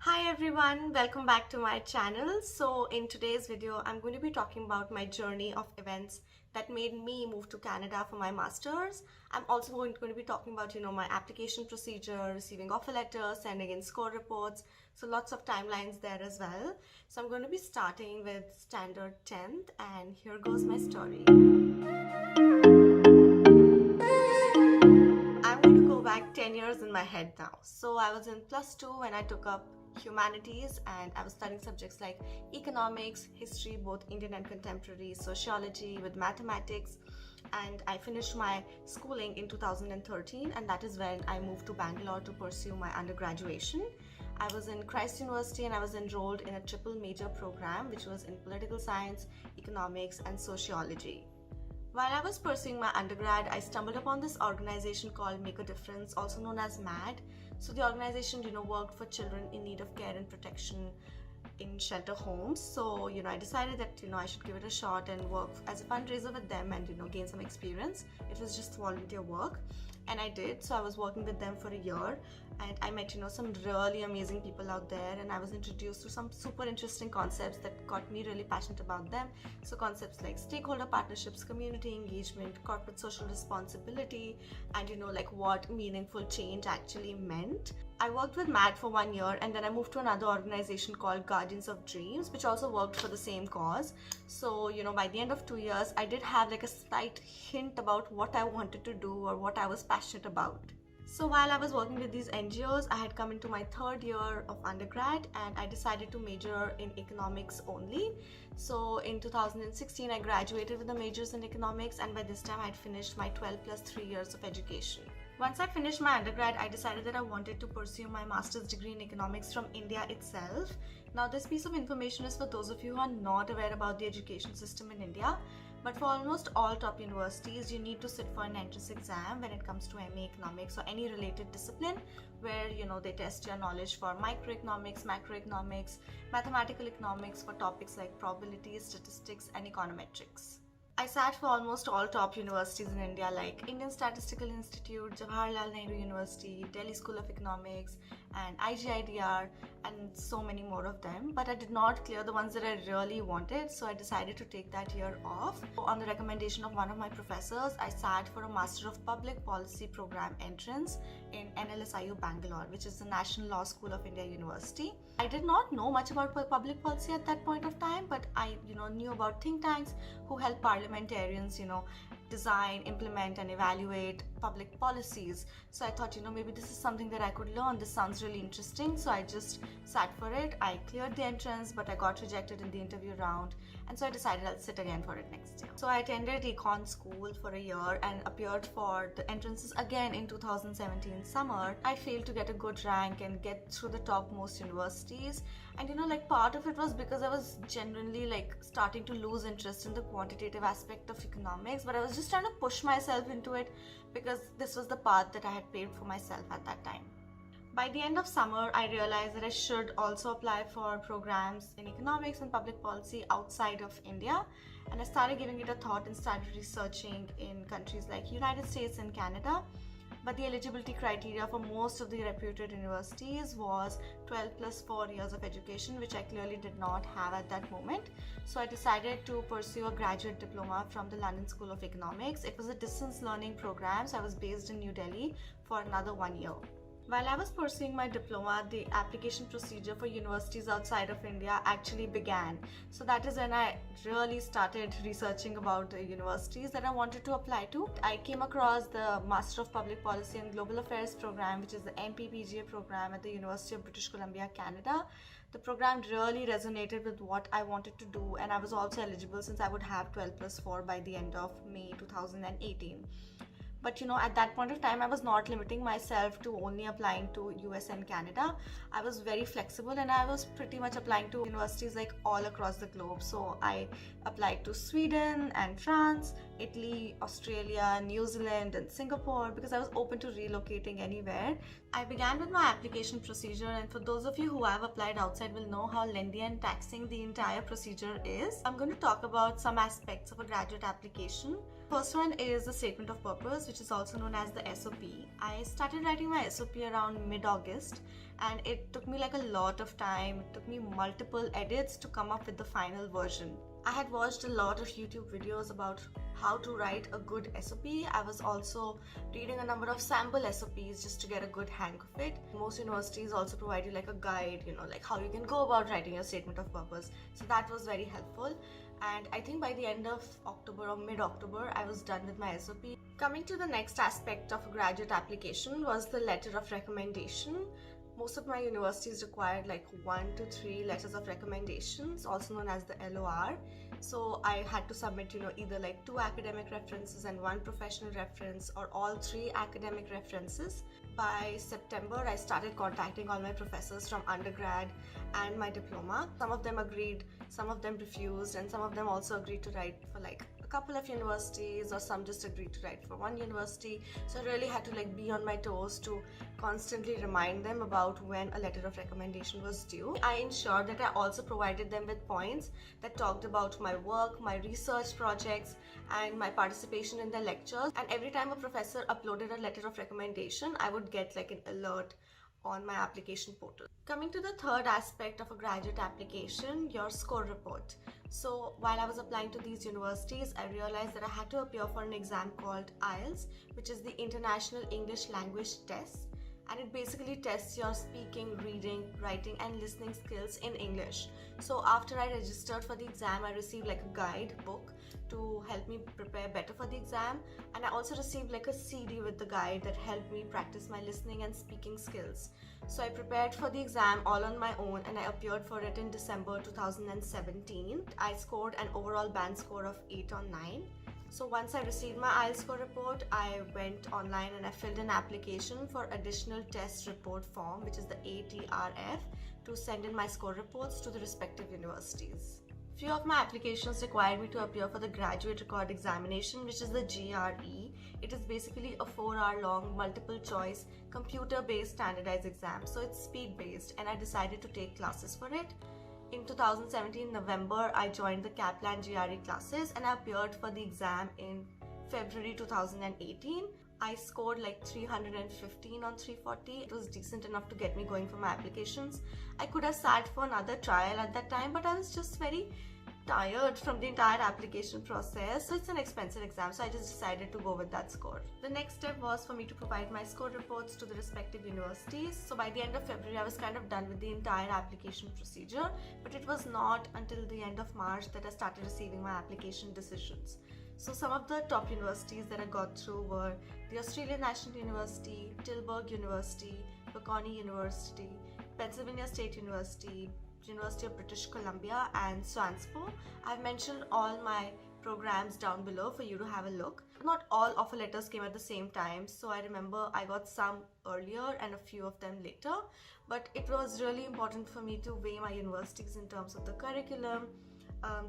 Hi everyone, welcome back to my channel. So in today's video, I'm going to be talking about my journey of events that made me move to Canada for my master's. I'm also going to be talking about, my application procedure, receiving offer letters, sending in score reports. So lots of timelines there as well. So I'm going to be starting with standard 10th and here goes my story. I'm going to go back 10 years in my head now. So I was in plus 2 when I took up humanities and I was studying subjects like economics, history, both Indian and contemporary, sociology with mathematics, and I finished my schooling in 2013, and that is when I moved to Bangalore to pursue my undergraduation. I was in Christ University and I was enrolled in a triple major program which was in political science, economics and sociology. While I was pursuing my undergrad, I stumbled upon this organization called Make a Difference, also known as MAD. So the organization, worked for children in need of care and protection in shelter homes. So, I decided that, I should give it a shot and work as a fundraiser with them and, gain some experience. It was just volunteer work and I did. So I was working with them for a year and I met, some really amazing people out there, and I was introduced to some super interesting concepts that got me really passionate about them. So concepts like stakeholder partnerships, community engagement, corporate social responsibility, and like what meaningful change actually meant. I worked with MAD for 1 year and then I moved to another organization called Guardians of Dreams, which also worked for the same cause. So, by the end of 2 years, I did have like a slight hint about what I wanted to do or what I was passionate about. So while I was working with these NGOs, I had come into my third year of undergrad and I decided to major in economics only. So in 2016, I graduated with the majors in economics, and by this time I had finished my 12 plus 3 years of education. Once I finished my undergrad, I decided that I wanted to pursue my master's degree in economics from India itself. Now this piece of information is for those of you who are not aware about the education system in India. But for almost all top universities, you need to sit for an entrance exam when it comes to MA Economics or any related discipline where, they test your knowledge for microeconomics, macroeconomics, mathematical economics for topics like probability, statistics, and econometrics. I sat for almost all top universities in India like Indian Statistical Institute, Jawaharlal Nehru University, Delhi School of Economics, and IGIDR, and so many more of them. But I did not clear the ones that I really wanted, so I decided to take that year off. On the recommendation of one of my professors, I sat for a Master of Public Policy program entrance in NLSIU Bangalore, which is the National Law School of India University. I did not know much about public policy at that point of time, but I knew about think tanks who help parliamentarians design, implement and evaluate public policies. So I thought maybe this is something that I could learn. This sounds really interesting. So I just sat for it. I cleared the entrance, but I got rejected in the interview round, and so I decided I'll sit again for it next year. So I attended econ school for a year and appeared for the entrances again in 2017 summer. I failed to get a good rank and get through the topmost universities, and part of it was because I was genuinely starting to lose interest in the quantitative aspect of economics, but I was just trying to push myself into it because this was the path that I had paved for myself at that time. By the end of summer, I realized that I should also apply for programs in economics and public policy outside of India, and I started giving it a thought and started researching in countries like United States and Canada. But the eligibility criteria for most of the reputed universities was 12 plus 4 years of education, which I clearly did not have at that moment. So I decided to pursue a graduate diploma from the London School of Economics. It was a distance learning program, so I was based in New Delhi for another 1 year. While I was pursuing my diploma, the application procedure for universities outside of India actually began. So that is when I really started researching about the universities that I wanted to apply to. I came across the Master of Public Policy and Global Affairs program, which is the MPPGA program at the University of British Columbia, Canada. The program really resonated with what I wanted to do, and I was also eligible since I would have 12 plus 4 by the end of May 2018. But at that point of time, I was not limiting myself to only applying to US and Canada. I was very flexible and I was pretty much applying to universities like all across the globe. So I applied to Sweden and France, Italy, Australia, New Zealand, and Singapore because I was open to relocating anywhere. I began with my application procedure, and for those of you who have applied outside will know how lengthy and taxing the entire procedure is. I'm going to talk about some aspects of a graduate application. First one is the statement of purpose, which is also known as the SOP. I started writing my SOP around mid-August, and it took me like a lot of time. It took me multiple edits to come up with the final version. I had watched a lot of YouTube videos about how to write a good SOP. I was also reading a number of sample SOPs just to get a good hang of it. Most universities also provide you like a guide, like how you can go about writing your statement of purpose. So that was very helpful. And I think by the end of October or mid-October, I was done with my SOP. Coming to the next aspect of a graduate application was the letter of recommendation. Most of my universities required like 1 to 3 letters of recommendations, also known as the LOR. So I had to submit, either like 2 academic references and 1 professional reference, or all 3 academic references. By September, I started contacting all my professors from undergrad and my diploma. Some of them agreed, some of them refused, and some of them also agreed to write for like a couple of universities, or some just agreed to write for 1 university. So I really had to like be on my toes to constantly remind them about when a letter of recommendation was due. I ensured that I also provided them with points that talked about my work, my research projects, and my participation in the lectures. And every time a professor uploaded a letter of recommendation, I would get like an alert on my application portal. Coming to the third aspect of a graduate application, your score report. So while I was applying to these universities, I realized that I had to appear for an exam called IELTS, which is the International English Language Test. And it basically tests your speaking, reading, writing, and listening skills in English. So after I registered for the exam, I received like a guide book to help me prepare better for the exam, and I also received like a CD with the guide that helped me practice my listening and speaking skills. So I prepared for the exam all on my own, and I appeared for it in December 2017. I scored an overall band score of 8 on 9. So once I received my IELTS score report, I went online and I filled an application for additional test report form, which is the ATRF, to send in my score reports to the respective universities. Few of my applications required me to appear for the graduate record examination, which is the GRE. It is basically a 4-hour long multiple choice computer-based standardized exam. So it's speed-based, and I decided to take classes for it. In 2017 November, I joined the Kaplan GRE classes and I appeared for the exam in February 2018. I scored like 315 on 340. It was decent enough to get me going for my applications. I could have sat for another trial at that time, but I was just very tired from the entire application process. So it's an expensive exam, so I just decided to go with that score. The next step was for me to provide my score reports to the respective universities. So by the end of February, I was kind of done with the entire application procedure, but it was not until the end of March that I started receiving my application decisions. So some of the top universities that I got through were the Australian National University, Tilburg University, Bocconi University, Pennsylvania State University, University of British Columbia, and Swanspo. I've mentioned all my programs down below for you to have a look. Not all offer letters came at the same time, so I remember I got some earlier and a few of them later, but it was really important for me to weigh my universities in terms of the curriculum,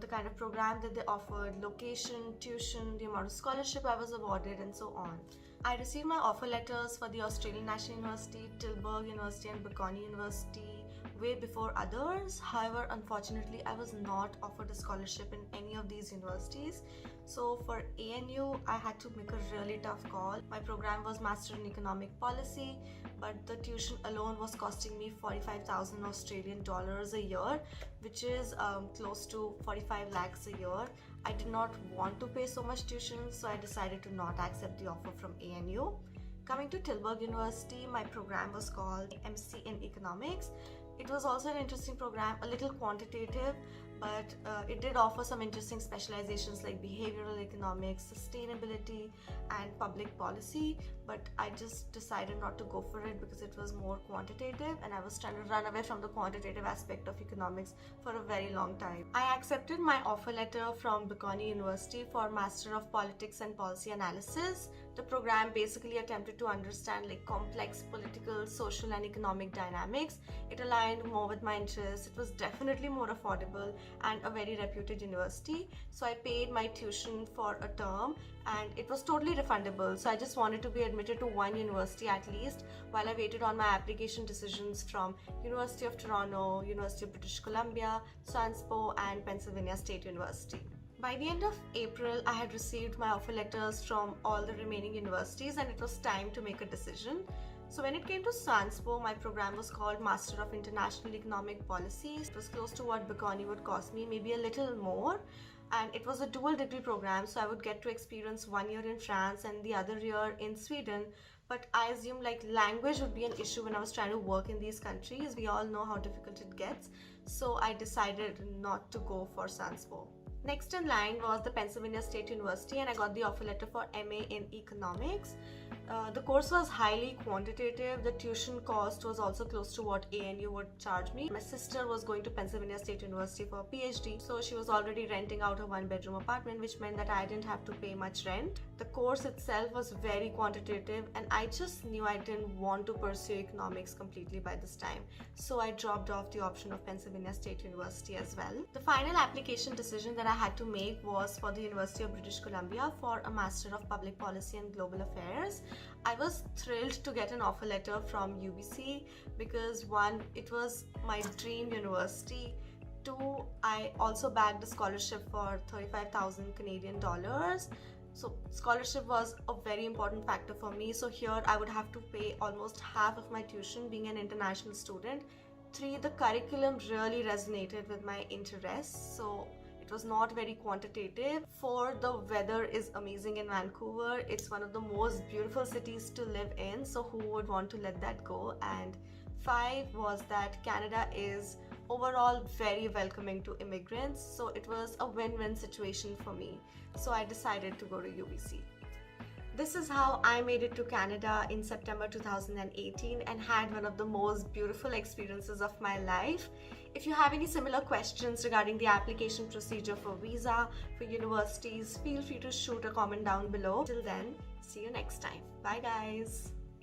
the kind of program that they offered, location, tuition, the amount of scholarship I was awarded, and so on. I received my offer letters for the Australian National University, Tilburg University, and Bocconi University way before others. However, unfortunately, I was not offered a scholarship in any of these universities. So for ANU, I had to make a really tough call. My program was Master in Economic Policy, but the tuition alone was costing me 45,000 Australian dollars a year, which is close to 45 lakhs a year. I did not want to pay so much tuition, so I decided to not accept the offer from ANU. Coming to Tilburg University, my program was called MC in Economics. It was also an interesting program, a little quantitative, but it did offer some interesting specializations like behavioral economics, sustainability, and public policy, but I just decided not to go for it because it was more quantitative and I was trying to run away from the quantitative aspect of economics for a very long time. I accepted my offer letter from Bocconi University for Master of Politics and Policy Analysis. The program basically attempted to understand like complex political, social and economic dynamics. It aligned more with my interests. It was definitely more affordable and a very reputed university. So I paid my tuition for a term and it was totally refundable. So I just wanted to be admitted to one university at least while I waited on my application decisions from University of Toronto, University of British Columbia, SUNSPO and Pennsylvania State University. By the end of April, I had received my offer letters from all the remaining universities and it was time to make a decision. So when it came to SUNSPO, my program was called Master of International Economic Policies. It was close to what Bocconi would cost me, maybe a little more. And it was a dual degree program, so I would get to experience 1 year in France and the other year in Sweden. But I assumed like language would be an issue when I was trying to work in these countries. We all know how difficult it gets. So I decided not to go for SUNSPO. Next in line was the Pennsylvania State University and I got the offer letter for MA in Economics. The course was highly quantitative. The tuition cost was also close to what ANU would charge me. My sister was going to Pennsylvania State University for a PhD, so she was already renting out a 1-bedroom apartment, which meant that I didn't have to pay much rent. The course itself was very quantitative and I just knew I didn't want to pursue economics completely by this time. So I dropped off the option of Pennsylvania State University as well. The final application decision that I had to make was for the University of British Columbia for a Master of Public Policy and Global Affairs. I was thrilled to get an offer letter from UBC because one, it was my dream university. Two, I also bagged a scholarship for 35,000 Canadian dollars. So scholarship was a very important factor for me. So here I would have to pay almost half of my tuition being an international student. Three, the curriculum really resonated with my interests. So it was not very quantitative. 4, the weather is amazing in Vancouver. It's one of the most beautiful cities to live in, so who would want to let that go? And 5 was that Canada is overall very welcoming to immigrants, so it was a win-win situation for me. So I decided to go to UBC. This is how I made it to Canada in September 2018 and had one of the most beautiful experiences of my life. If you have any similar questions regarding the application procedure for visa, for universities, feel free to shoot a comment down below. Till then, see you next time. Bye guys.